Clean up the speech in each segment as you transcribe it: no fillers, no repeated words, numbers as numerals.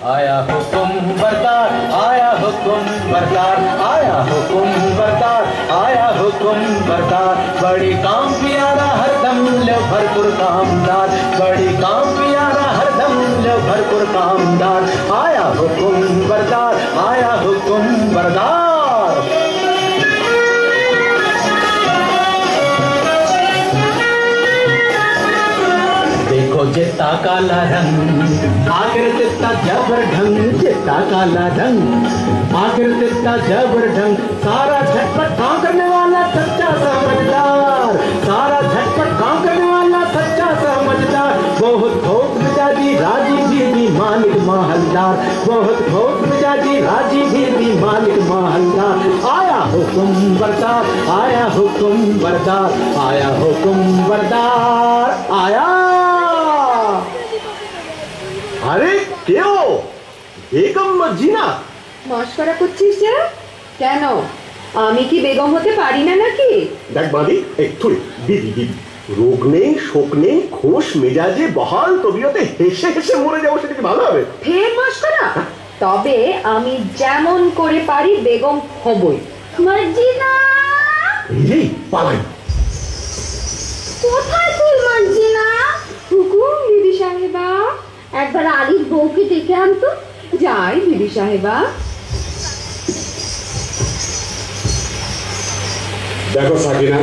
आया हुकुम बरदार, आया हुकुम बरदार, आया हुकुम बरदार, आया हुकुम बरदार। बड़ी काम प्यारा हरदम ले भरपूर कामदार, बड़ी काम प्यारा हरदम ले भरपूर कामदार। आया हुकुम बरदार, आया हुकुम बरदार। देखो जितना काला रंग आखिर तितना जबर ढंग, जितना काला रंग आखिर तितना जबर ढंग। सारा झटपट काम करने वाला सच्चा समझदार, सारा झटपट काम करने वाला सच्चा समझदार। बहुत ठोक मिजाजी राजी भी मालिक माहलदार, बहुत ठोक मिजाजी राजी भी मालिक माहलदार। आया हुकुम बरदार, आया हुकुम बरदार, आया हुकुम बरदार। आया আরে কেউ বেগম মর্জিনা মস্করা করছিস যে? কেন, আমি কি বেগম হতে পারি না নাকি? দেখ বাদি একটু দিদি দিদি, রোগ নেই শোক নেই, খোশ মেজাজে বহাল তবিয়তে হেসে হেসে মরে যাবো, সেটা কি ভালো হবে? ফের মস্করা? তবে আমি যেমন করে পারি বেগম হবই। মর্জিনা এই পালাই। কোথায় তুই মর্জিনা? হুকুম দিদি সাহেবা, একবার আলীর বউকে ডেকে আনতো। যাই দিদি সাহেবা। দেখো সাকিনা,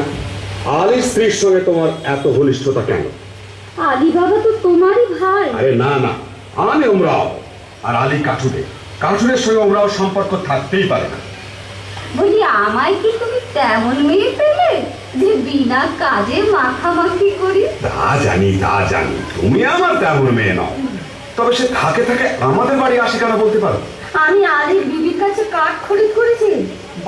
আলীর স্ত্রীর সঙ্গে তোমার এত ঘনিষ্ঠতা কেন? আলী বাবা তো তোমারই ভাই। আরে না না, আমি ওমরাও আর আলী কাঠুরে, কাঠুরের সঙ্গে ওমরাও সম্পর্ক থাকতেই পারে না। বলি আমায় কি তুমি তেমন মেয়ে পেলে যে বিনা কাজে মাখামাখি করি? তা জানি তা জানি, তুমি আমার তেমন মেয়ে নও, তবে সে থাকে থাকে আমাদের বাড়ি আসে কেন বলতে পারো? আমি আলীর বিবির কাছে কাঠ খরিদ করেছি,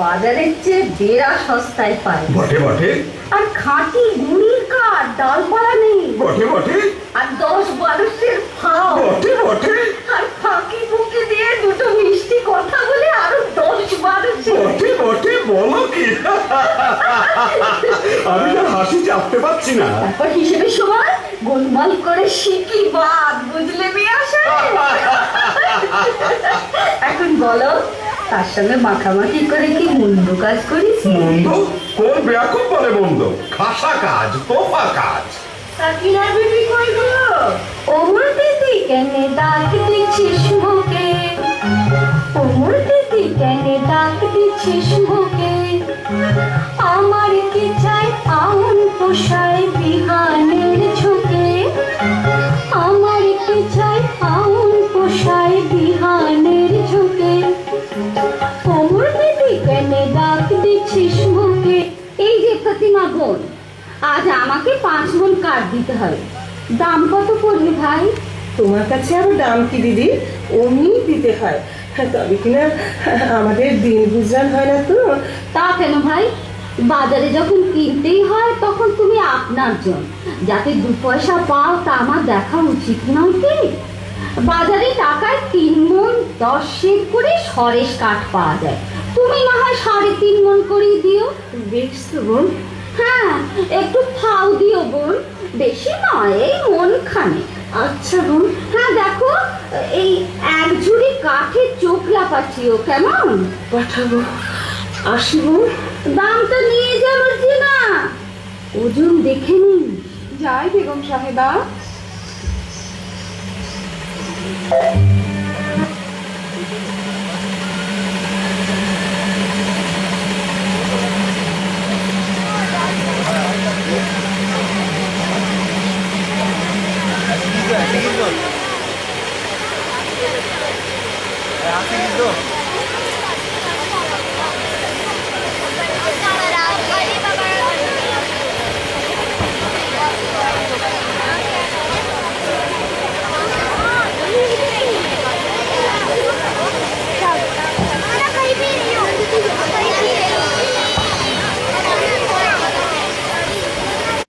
বাজারের চেয়ে বেড়া সস্তায় পাই। বটে বটে। আর খাঁটি গুড়ির কাঠ, ডালপালা নেই। বটে বটে। আর 10-12 ফাও। বটে বটে। আর ফাঁকি ফুঁকি দিয়ে দুটো মিষ্টি কথা বলে আরো 10-12। বটে বটে, বলো কি? আমি আর হাসি চাপতে পারছি না। তারপর হিসেবে সময় গোলমাল করে শিখি বাদ, বুঝলে বিয়া সাহেব? এখন বলো, তার সঙ্গে মাখামাখি করে কি মন্দ কাজ করিস? মন্দ? কোন বেয়াকুব বলে মন্দ? খাসা কাজ, তোফা কাজ। সাকিনার বিবি কই গো? ওমর দিদি কেনে ডাক দিছিস মুখে, ওমর দিদি কেনে ডাক দিছিস মুখে। আমার কি চাই আউন পোষায় বিহানের ঝুঁকে, আমার কি চাই আউন পোষায় বিহানের ঝুঁকে। ওমর দিদি কেনে ডাক দিছিস মুখে। এই যে প্রতিমা বোন, আজ আমাকে 5 মণ কাঠ দিতে হবে। দাম কত পড়বে ভাই? তোমার কাছে আবার দাম কি দিদি? অমনি দিতে হয়, তবে কিনা আমাদের দিন গুজরান হয় না তো। তা কেন ভাই? বাজারে যখন কিনতেই হয় তখন তুমি আপনার জন, যাতে 2 পয়সা পাও তা আমার দেখা উচিত নয় কি? বাজারে টাকায় 3 মণ 10 সের করে সরেস কাঠ পাওয়া যায়, তুমি না হয় 3.5 মণ করেই দিও। বেশ তো বোন। হ্যাঁ, একটু ফাও দিও বোন, বেশি নয়, এই মন খানে। আচ্ছা বোন। হ্যাঁ দেখো, এই 1 ঝুড়ি কাঠের চোখলা পাঠিও, কেমন? পাঠাবো। আসি বোন। দামটা নিয়ে যাবো না, ওজন দেখে নিন। যাই বেগম সাহেবা। Así